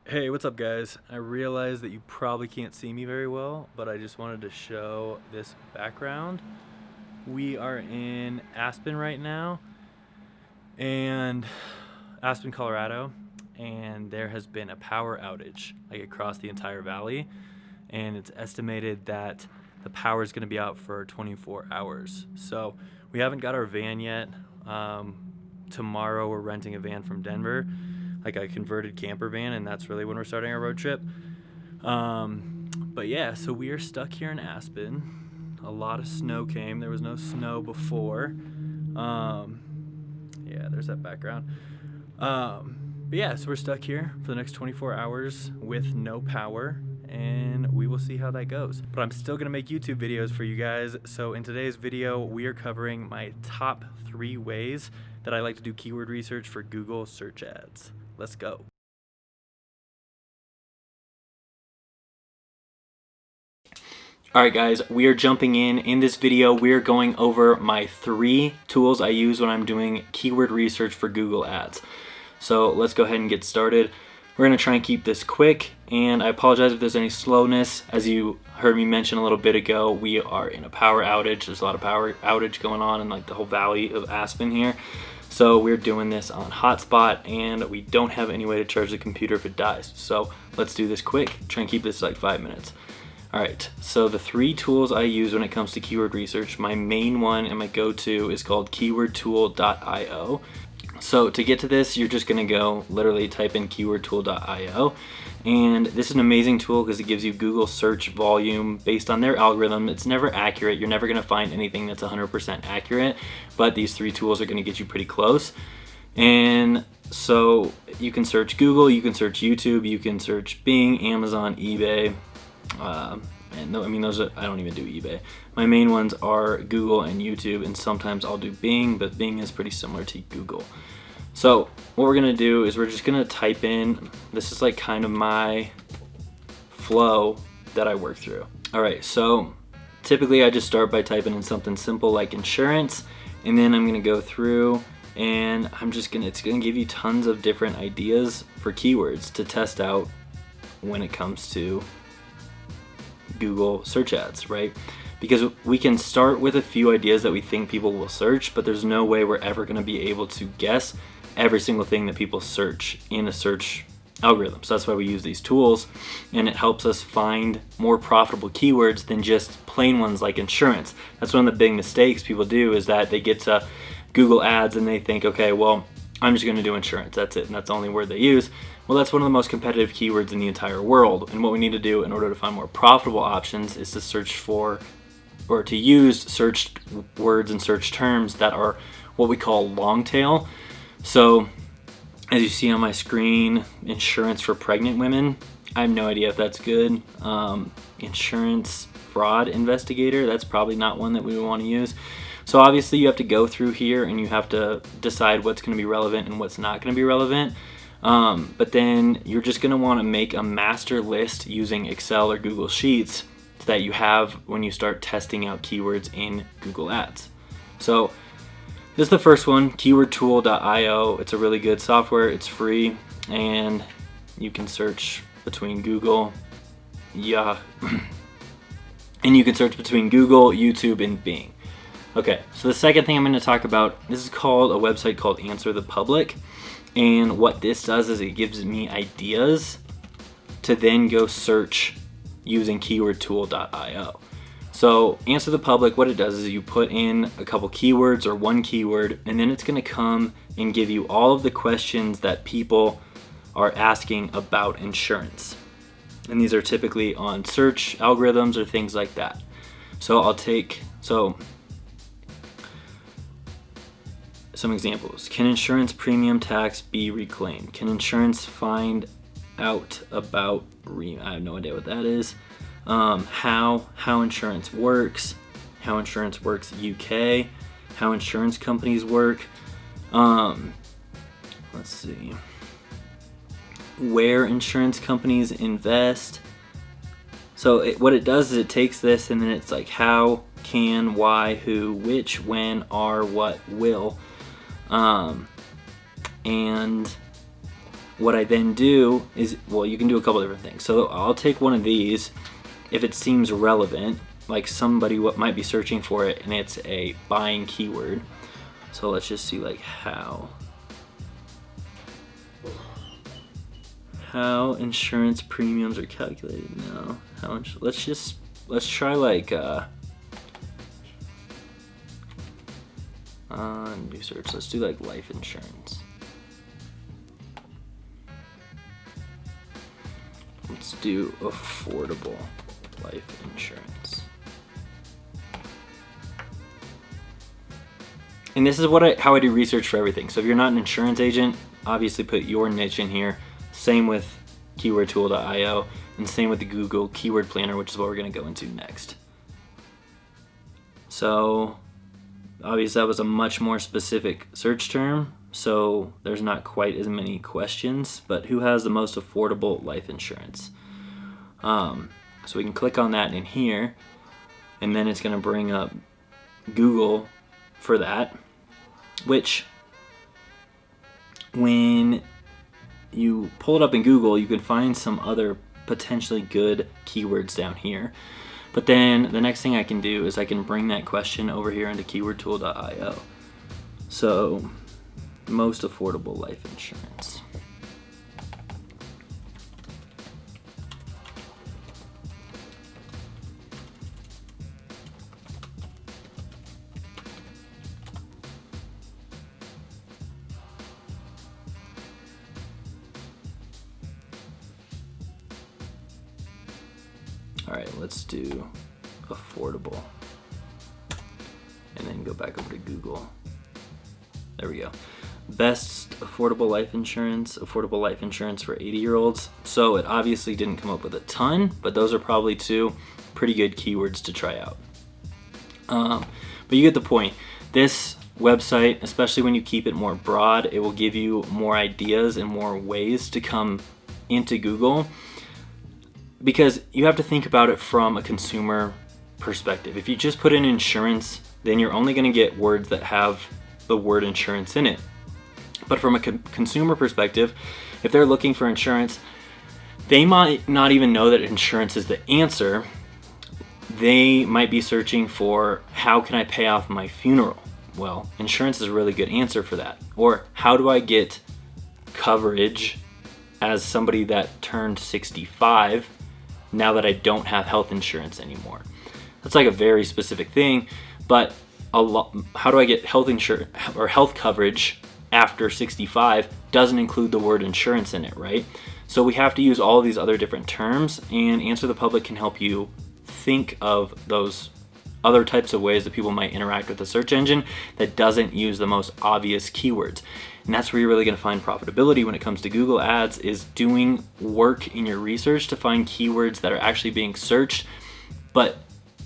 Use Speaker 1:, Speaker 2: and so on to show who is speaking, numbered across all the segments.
Speaker 1: Hey, what's up guys? I realize that you probably can't see me very well, but I just wanted to show this background. We are in Aspen right now, and Aspen, Colorado, and there has been a power outage like across the entire valley, and it's estimated that the power is going to be out for 24 hours. So we haven't got our van yet. Tomorrow we're renting a van from Denver, like a converted camper van, and that's really when we're starting our road trip. But yeah, so we are stuck here in Aspen. A lot of snow came. There was no snow before. Yeah, there's that background. But yeah, so we're stuck here for the next 24 hours with no power, and we will see how that goes. But I'm still gonna make YouTube videos for you guys. So in today's video, we are covering my top 3 ways that I like to do keyword research for Google search ads. Let's go. Alright guys, we are jumping in. In this video, we are going over my 3 tools I use when I'm doing keyword research for Google Ads. So let's go ahead and get started. We're going to try and keep this quick, and I apologize if there's any slowness. As you heard me mention a little bit ago, we are in a power outage. There's a lot of power outage going on in like the whole valley of Aspen here. So we're doing this on hotspot, and we don't have any way to charge the computer if it dies. So let's do this quick. Try and keep this like 5 minutes. Alright, so the 3 tools I use when it comes to keyword research, my main one and my go-to is called keywordtool.io. So to get to this, you're just going to go literally type in keywordtool.io, and this is an amazing tool because it gives you Google search volume based on their algorithm. It's never accurate. You're never going to find anything that's 100% accurate, but these 3 tools are going to get you pretty close. And so you can search Google, you can search YouTube, you can search Bing, Amazon, eBay. And no, I mean, those are, I don't even do eBay. My main ones are Google and YouTube, and sometimes I'll do Bing, but Bing is pretty similar to Google. So what we're gonna do is we're just gonna type in, this is like kind of my flow that I work through. All right, so typically I just start by typing in something simple like insurance, and then I'm gonna go through and it's gonna give you tons of different ideas for keywords to test out when it comes to Google search ads, right? Because we can start with a few ideas that we think people will search, but there's no way we're ever going to be able to guess every single thing that people search in a search algorithm. So that's why we use these tools, and it helps us find more profitable keywords than just plain ones like insurance. That's one of the big mistakes people do, is that they get to Google ads and they think, okay, well, I'm just going to do insurance, that's it, and that's the only word they use. Well, that's one of the most competitive keywords in the entire world, and what we need to do in order to find more profitable options is to search for, or to use searched words and search terms that are what we call long tail. So as you see on my screen, insurance for pregnant women, I have no idea if that's good. Insurance fraud investigator, that's probably not one that we would want to use. So obviously you have to go through here and you have to decide what's going to be relevant and what's not going to be relevant. But then you're just going to want to make a master list using Excel or Google Sheets that you have when you start testing out keywords in Google Ads. So this is the first one, keywordtool.io. It's a really good software. It's free, and you can search between Google, and you can search between Google, YouTube, and Bing. Okay, so the second thing I'm going to talk about, this is called a website called Answer the Public. And what this does is it gives me ideas to then go search using keywordtool.io. So Answer the Public, what it does is you put in a couple keywords or one keyword, and then it's going to come and give you all of the questions that people are asking about insurance. And these are typically on search algorithms or things like that. So I'll take, some examples. Can insurance premium tax be reclaimed? Can insurance find out about I have no idea what that is. How insurance works, how insurance works UK, how insurance companies work. Let's see. Where insurance companies invest. So what it does is it takes this and then it's like how, can, why, who, which, when, are, what, will. And what I then do is, well, you can do a couple different things. So I'll take one of these if it seems relevant, like somebody what might be searching for it and it's a buying keyword. So let's just see like how insurance premiums are calculated now. Let's try like new search. Let's do like life insurance. Let's do affordable life insurance. And this is how I do research for everything. So if you're not an insurance agent, obviously put your niche in here. Same with keywordtool.io, and same with the Google Keyword Planner, which is what we're going to go into next. So obviously that was a much more specific search term, so there's not quite as many questions, but who has the most affordable life insurance? So we can click on that in here, and then it's going to bring up Google for that, which when you pull it up in Google, you can find some other potentially good keywords down here. But then the next thing I can do is I can bring that question over here into keywordtool.io. So, most affordable life insurance. All right, let's do affordable, and then go back over to Google. There we go. Best affordable life insurance for 80-year-olds. So it obviously didn't come up with a ton, but those are probably two pretty good keywords to try out. But you get the point. This website, especially when you keep it more broad, it will give you more ideas and more ways to come into Google, because you have to think about it from a consumer perspective. If you just put in insurance, then you're only going to get words that have the word insurance in it. But from a consumer perspective, if they're looking for insurance, they might not even know that insurance is the answer. They might be searching for, how can I pay off my funeral? Well, insurance is a really good answer for that. Or how do I get coverage as somebody that turned 65 now that I don't have health insurance anymore? That's like a very specific thing, but how do I get health insurance or health coverage after 65 doesn't include the word insurance in it, right? So we have to use all of these other different terms, and Answer the Public can help you think of those other types of ways that people might interact with the search engine that doesn't use the most obvious keywords. And that's where you're really going to find profitability when it comes to Google Ads, is doing work in your research to find keywords that are actually being searched, but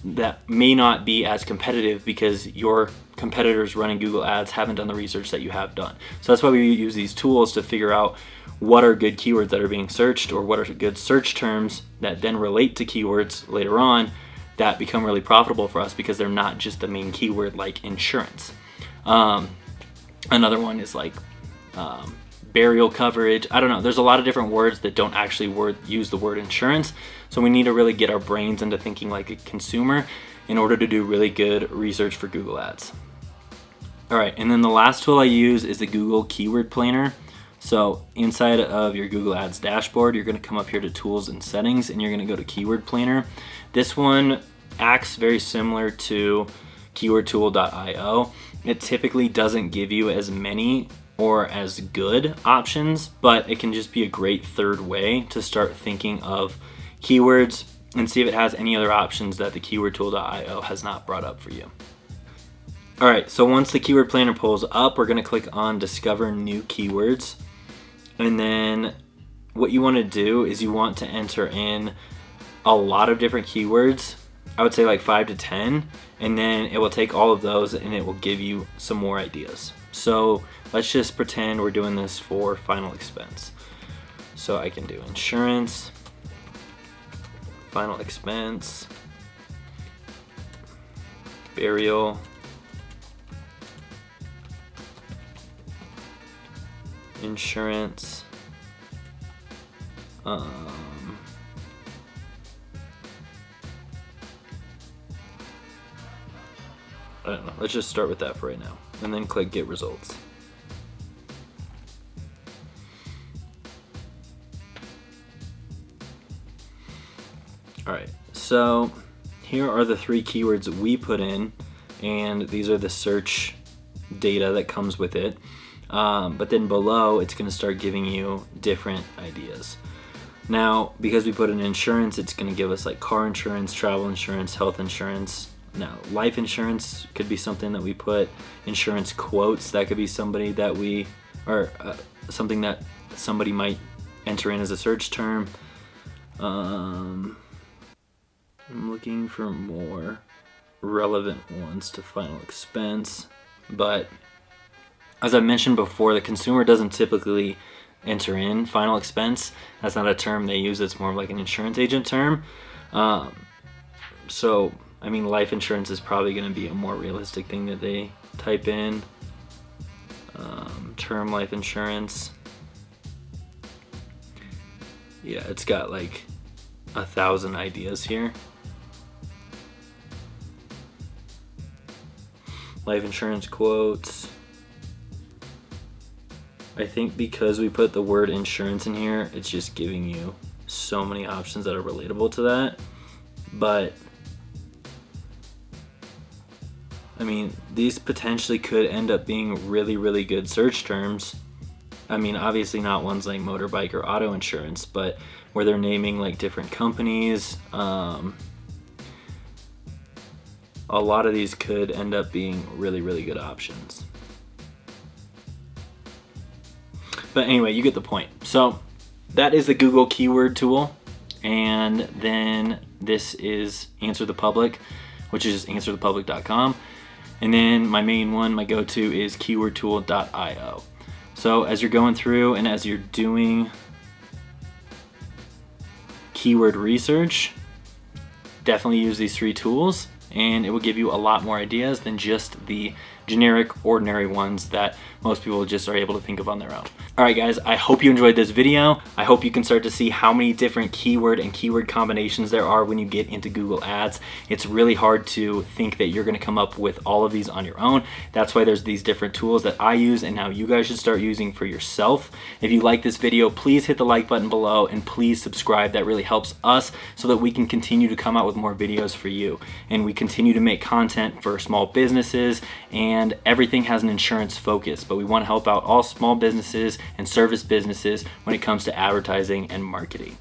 Speaker 1: that may not be as competitive because your competitors running Google Ads haven't done the research that you have done. So that's why we use these tools to figure out what are good keywords that are being searched, or what are good search terms that then relate to keywords later on that become really profitable for us because they're not just the main keyword like insurance. Another one is like burial coverage. I don't know. There's a lot of different words that don't actually use the word insurance. So we need to really get our brains into thinking like a consumer in order to do really good research for Google Ads. All right, and then the last tool I use is the Google Keyword Planner. So inside of your Google Ads dashboard, you're going to come up here to Tools and Settings, and you're going to go to Keyword Planner. This one acts very similar to keywordtool.io. It typically doesn't give you as many or as good options, but it can just be a great third way to start thinking of keywords and see if it has any other options that the keywordtool.io has not brought up for you. All right, so once the keyword planner pulls up, we're gonna click on Discover New Keywords. And then what you wanna do is you want to enter in a lot of different keywords. I would say like 5 to 10, and then it will take all of those and it will give you some more ideas. So let's just pretend we're doing this for final expense. So I can do insurance, final expense, burial, insurance, I don't know, let's just start with that for right now, and then click get results. Alright, so here are the 3 keywords we put in, and these are the search data that comes with it. But then below, it's going to start giving you different ideas. Now, because we put in insurance, it's going to give us like car insurance, travel insurance, health insurance. Now, life insurance could be something that we put. Insurance quotes, that could be somebody that we, or something that somebody might enter in as a search term. I'm looking for more relevant ones to final expense, but as I mentioned before, the consumer doesn't typically enter in final expense. That's not a term they use. It's more of like an insurance agent term. So, I mean, life insurance is probably going to be a more realistic thing that they type in. Term life insurance. Yeah, it's got like 1,000 ideas here. Life insurance quotes. I think because we put the word insurance in here, it's just giving you so many options that are relatable to that. But I mean, these potentially could end up being really, really good search terms. I mean, obviously not ones like motorbike or auto insurance, but where they're naming like different companies. A lot of these could end up being really, really good options. But anyway, you get the point. So that is the Google keyword tool. And then this is Answer the Public, which is just answerthepublic.com. And then my main one, my go-to, is keywordtool.io. So as you're going through and as you're doing keyword research, definitely use these 3 tools, and it will give you a lot more ideas than just the generic, ordinary ones that most people just are able to think of on their own. All right, guys, I hope you enjoyed this video. I hope you can start to see how many different keyword and keyword combinations there are when you get into Google Ads. It's really hard to think that you're gonna come up with all of these on your own. That's why there's these different tools that I use and now you guys should start using for yourself. If you like this video, please hit the like button below and please subscribe. That really helps us so that we can continue to come out with more videos for you. And we continue to make content for small businesses, and everything has an insurance focus, but we want to help out all small businesses and service businesses when it comes to advertising and marketing.